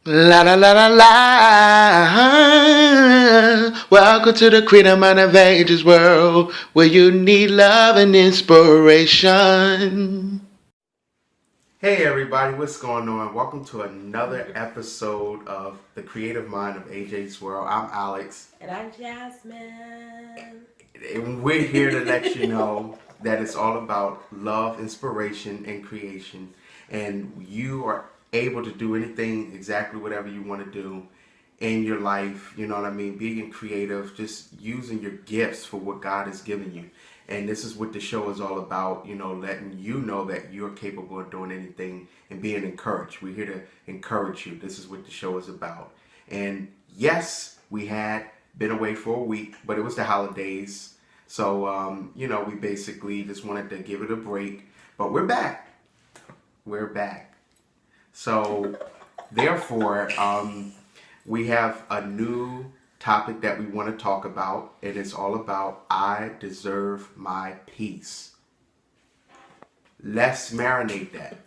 La la la la la. Welcome to the Creative Mind of Ages world, where you need love and inspiration. Hey everybody, what's going on? Welcome to another episode of the Creative Mind of AJ's World. I'm Alex. And I'm Jaz'min. And we're here to let you know that it's all about love, inspiration, and creation. And you are able to do anything, exactly whatever you want to do in your life. You know what I mean? Being creative, just using your gifts for what God has given you. And this is what the show is all about, letting you know that you're capable of doing anything and being encouraged. We're here to encourage you. This is what the show is about. And yes, we had been away for a week, but it was the holidays. So, we basically just wanted to give it a break. But we're back. We're back. So, therefore, we have a new topic that we want to talk about. It is all about I deserve my peace. Let's marinate that.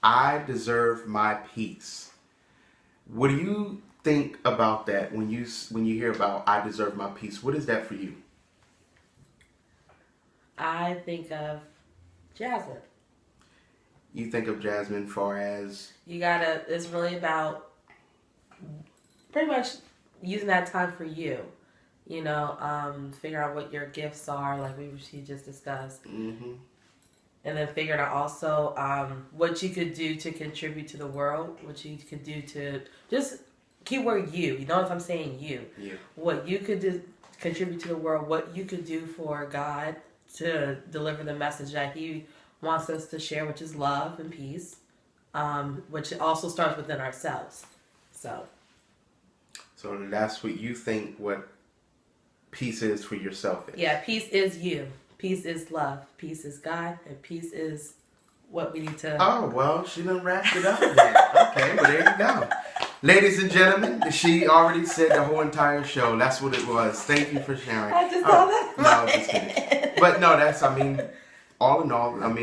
I deserve my peace. What do you think about that when you hear about I deserve my peace? What is that for you? I think of Jaz'min. You think of Jaz'min far as it's really about pretty much using that time for you. Figure out what your gifts are, like she just discussed. Mm-hmm. And then figuring out also what you could do to contribute to the world, what you could do to just keyword you. You know what I'm saying? You. Yeah. What you could do, contribute to the world, what you could do for God to deliver the message that He wants us to share, which is love and peace, which also starts within ourselves. So that's what you think what peace is for yourself. Yeah, peace is you. Peace is love. Peace is God. And peace is what we need to... Oh, well, she done wrapped it up then. Okay, well, there you go. Ladies and gentlemen, she already said the whole entire show. That's what it was. Thank you for sharing. I just saw that. No, I was just kidding. But no, all in all, that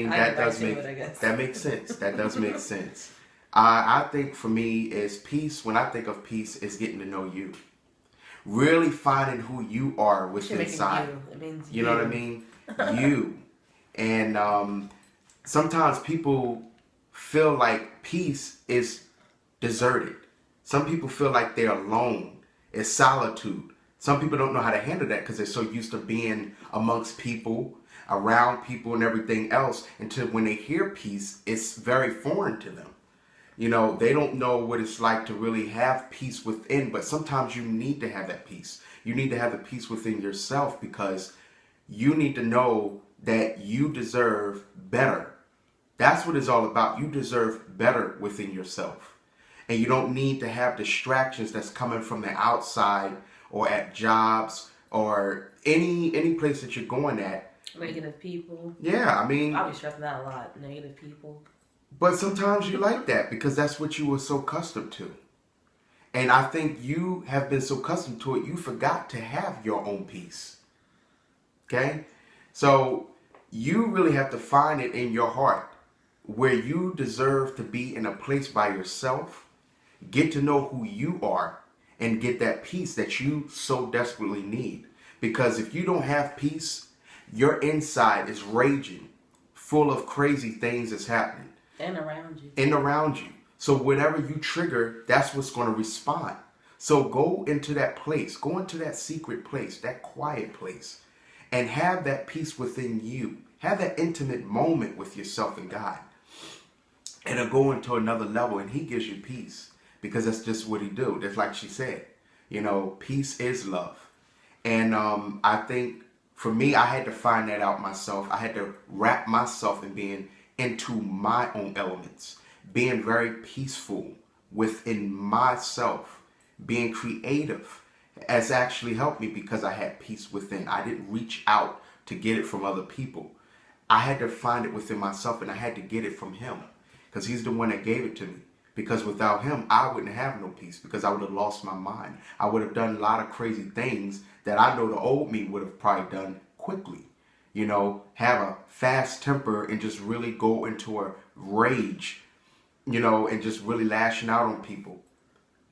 makes sense. That does make sense. I think for me is peace. When I think of peace, is getting to know you. Really finding who you are within inside. It means you know what I mean? You. And sometimes people feel like peace is deserted. Some people feel like they're alone. It's solitude. Some people don't know how to handle that because they're so used to being amongst people, around people and everything else, until when they hear peace, it's very foreign to them. They don't know what it's like to really have peace within, but sometimes you need to have that peace. You need to have the peace within yourself because you need to know that you deserve better. That's what it's all about. You deserve better within yourself. And you don't need to have distractions that's coming from the outside or at jobs or any place that you're going at. Negative people. Yeah, I'll be stressing that a lot. Negative people. But sometimes you like that because that's what you were so accustomed to. And I think you have been so accustomed to it, you forgot to have your own peace. Okay? So you really have to find it in your heart where you deserve to be in a place by yourself, get to know who you are, and get that peace that you so desperately need. Because if you don't have peace, your inside is raging, full of crazy things that's happening. And around you. So whatever you trigger, that's what's going to respond. So go into that place, go into that secret place, that quiet place, and have that peace within you. Have that intimate moment with yourself and God. And it'll go into another level, and He gives you peace because that's just what He do. Just like she said, peace is love. And I think for me, I had to find that out myself. I had to wrap myself in being into my own elements, being very peaceful within myself, being creative has actually helped me because I had peace within. I didn't reach out to get it from other people. I had to find it within myself, and I had to get it from Him because He's the one that gave it to me. Because without Him, I wouldn't have no peace because I would have lost my mind. I would have done a lot of crazy things that I know the old me would have probably done quickly. Have a fast temper and just really go into a rage, and just really lashing out on people.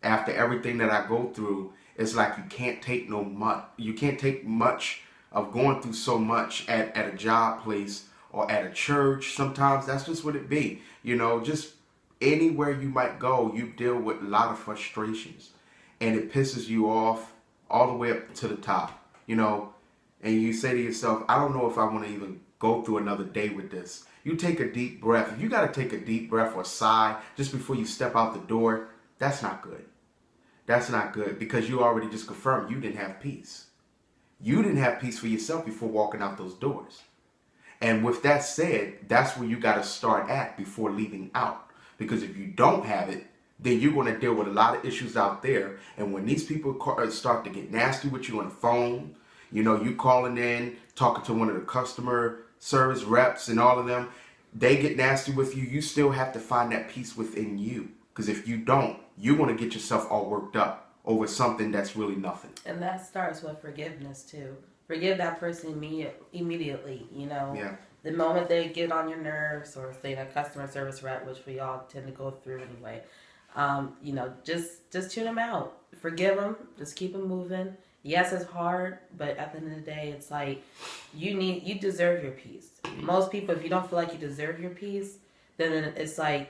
After everything that I go through, it's like you can't take you can't take much of going through so much at a job place or at a church. Sometimes that's just what it be. Just anywhere you might go, you deal with a lot of frustrations, and it pisses you off all the way up to the top, and you say to yourself, I don't know if I want to even go through another day with this. You take a deep breath. If you got to take a deep breath or sigh just before you step out the door, that's not good. That's not good, because you already just confirmed you didn't have peace. You didn't have peace for yourself before walking out those doors. And with that said, that's where you got to start at before leaving out. Because if you don't have it, then you're going to deal with a lot of issues out there. And when these people start to get nasty with you on the phone, you calling in, talking to one of the customer service reps and all of them, they get nasty with you. You still have to find that peace within you. Because if you don't, you're going to get yourself all worked up over something that's really nothing. And that starts with forgiveness too. Forgive that person immediately, Yeah. The moment they get on your nerves, or say a customer service rep, which we all tend to go through anyway, just tune them out. Forgive them. Just keep them moving. Yes, it's hard, but at the end of the day, it's like you deserve your peace. Most people, if you don't feel like you deserve your peace, then it's like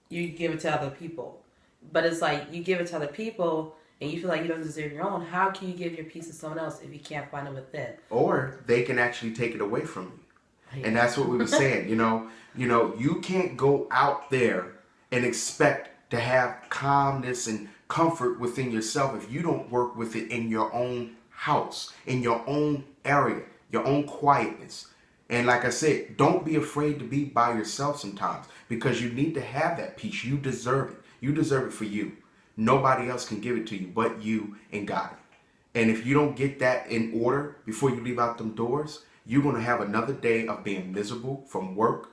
you give it to other people. But it's like you give it to other people and you feel like you don't deserve your own. How can you give your peace to someone else if you can't find it within? Or they can actually take it away from you. Yeah. And that's what we were saying. You can't go out there and expect to have calmness and comfort within yourself if you don't work with it in your own house, in your own area, your own quietness. And like I said, don't be afraid to be by yourself sometimes, because you need to have that peace. You deserve it. You deserve it for you. Nobody else can give it to you but you and God. And if you don't get that in order before you leave out them doors, you're going to have another day of being miserable from work.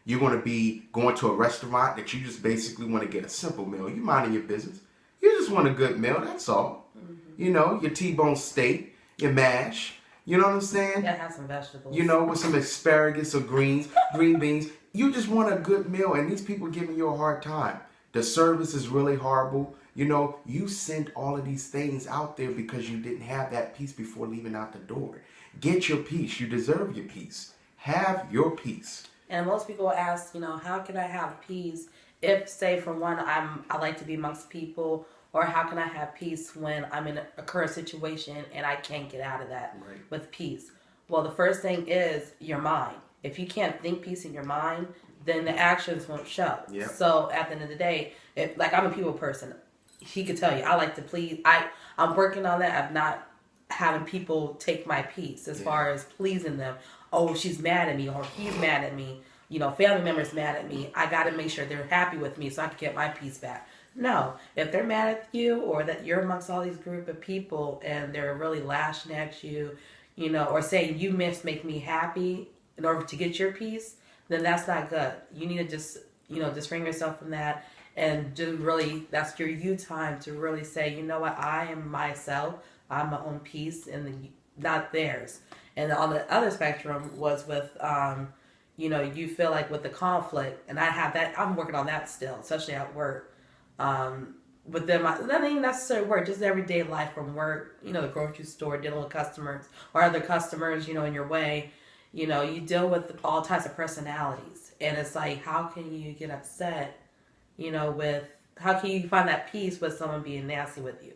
You're going to be going to a restaurant that you just basically want to get a simple meal. You minding your business. You just want a good meal, that's all. Mm-hmm. Your T-bone steak, your mash. You know what I'm saying? Gotta have some vegetables. With some asparagus or green beans. You just want a good meal, and these people giving you a hard time. The service is really horrible. You sent all of these things out there because you didn't have that peace before leaving out the door. Get your peace. You deserve your peace. Have your peace. And most people ask, how can I have peace if, say, for one, I like to be amongst people, or how can I have peace when I'm in a current situation and I can't get out of that with peace? Well, the first thing is your mind. If you can't think peace in your mind, then the actions won't show. Yep. So at the end of the day, I'm a people person. He could tell you, I like to please. I'm working on that. I'm not having people take my peace as far as pleasing them. Oh, she's mad at me, or he's mad at me. Family members mad at me. I got to make sure they're happy with me so I can get my peace back. No, if they're mad at you, or that you're amongst all these group of people and they're really lashing at you, or saying you must make me happy in order to get your peace, then that's not good. You need to just bring yourself from that, and just really, that's your you time to really say, you know what, I am myself. I'm my own peace, and not theirs. And on the other spectrum was with, you feel like with the conflict, and I have that. I'm working on that still, especially at work. With them, not even necessarily work, just everyday life from work, the grocery store, dealing with customers or other customers, in your way. You deal with all types of personalities, and it's like, how can you get upset, how can you find that peace with someone being nasty with you?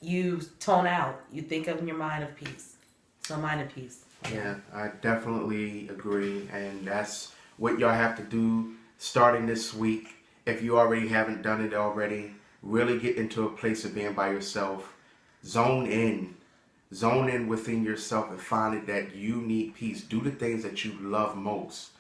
You tone out. You think of in your mind of peace. So mind of peace. Yeah, I definitely agree, and that's what y'all have to do starting this week. If you already haven't done it already, really get into a place of being by yourself. Zone in within yourself and find it that you need peace. Do the things that you love most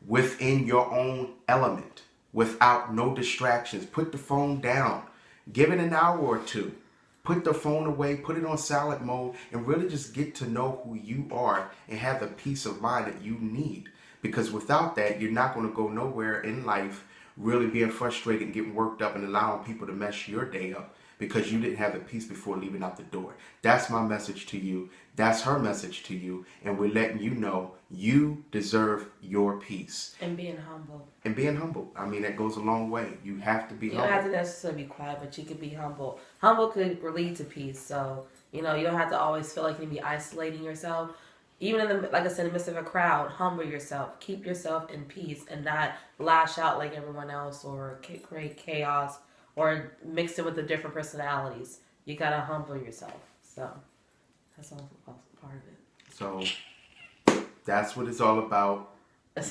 within your own element, without no distractions. Put the phone down. Give it an hour or two. Put the phone away, put it on silent mode, and really just get to know who you are and have the peace of mind that you need. Because without that, you're not going to go nowhere in life, really being frustrated and getting worked up and allowing people to mess your day up. because you didn't have the peace before leaving out the door. That's my message to you. That's her message to you. And we're letting you know you deserve your peace. And being humble. And being humble. I mean, that goes a long way. You have to be humble. You don't have to necessarily be quiet, but you could be humble. Humble could lead to peace. So, you know, you don't have to always feel like you need to be isolating yourself. Even in the, like I said, in the midst of a crowd, humble yourself. Keep yourself in peace and not lash out like everyone else or create chaos or mix it with the different personalities. You gotta humble yourself. So that's also part of it. So that's what it's all about.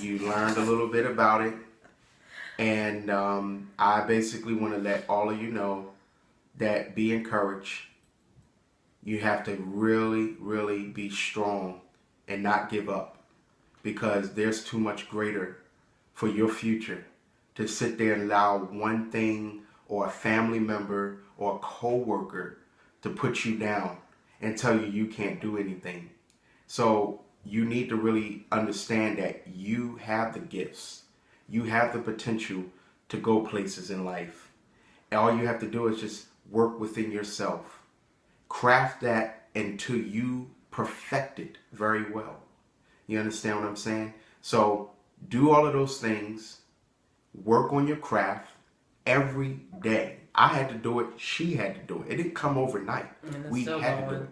You learned a little bit about it. And I basically want to let all of you know that be encouraged. You have to really, really be strong and not give up, because there's too much greater for your future to sit there and allow one thing or a family member or a co-worker to put you down and tell you you can't do anything. So you need to really understand that you have the gifts. You have the potential to go places in life. And all you have to do is just work within yourself. Craft that until you perfect it very well. You understand what I'm saying? So do all of those things. Work on your craft every day. I had to do it. She had to do it. It didn't come overnight. We had to do it.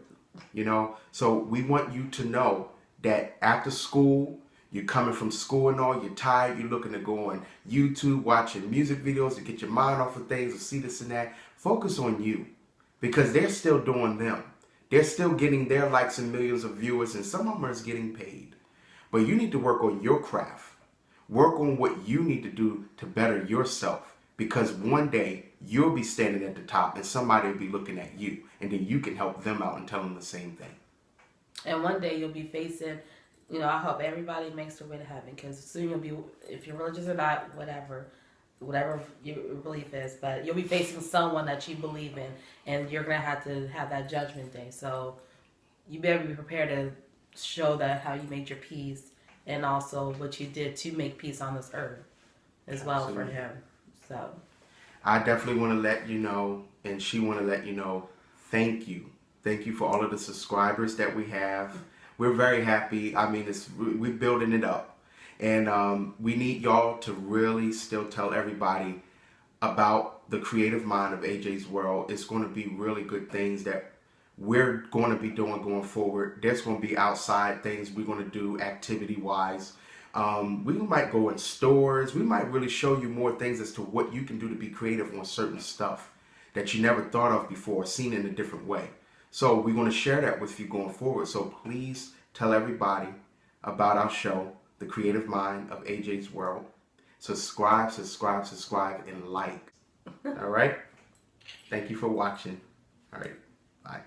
You know? So we want you to know that after school, you're coming from school and all, you're tired, you're looking to go on YouTube, watching music videos to get your mind off of things, or see this and that. Focus on you, because they're still doing them. They're still getting their likes and millions of viewers, and some of them are getting paid. But you need to work on your craft. Work on what you need to do to better yourself, because one day you'll be standing at the top and somebody will be looking at you, and then you can help them out and tell them the same thing. And one day you'll be facing, you know, I hope everybody makes their way to heaven, because soon you'll be, if you're religious or not, whatever your belief is, but you'll be facing someone that you believe in, and you're going to have that judgment day. So you better be prepared to show that how you made your peace, and also what you did to make peace on this earth as well. Absolutely. For him. So I definitely want to let you know, and she want to let you know, thank you. Thank you for all of the subscribers that we have. We're very happy. I mean, we're building it up. And we need y'all to really still tell everybody about the creative mind of AJ's World. It's going to be really good things that we're going to be doing going forward. There's going to be outside things we're going to do activity-wise. We might go in stores. We might really show you more things as to what you can do to be creative on certain stuff that you never thought of before, seen in a different way. So we're going to share that with you going forward. So please tell everybody about our show, The Creative Mind of AJ's World. Subscribe, subscribe, subscribe, and like. All right? Thank you for watching. All right. Bye.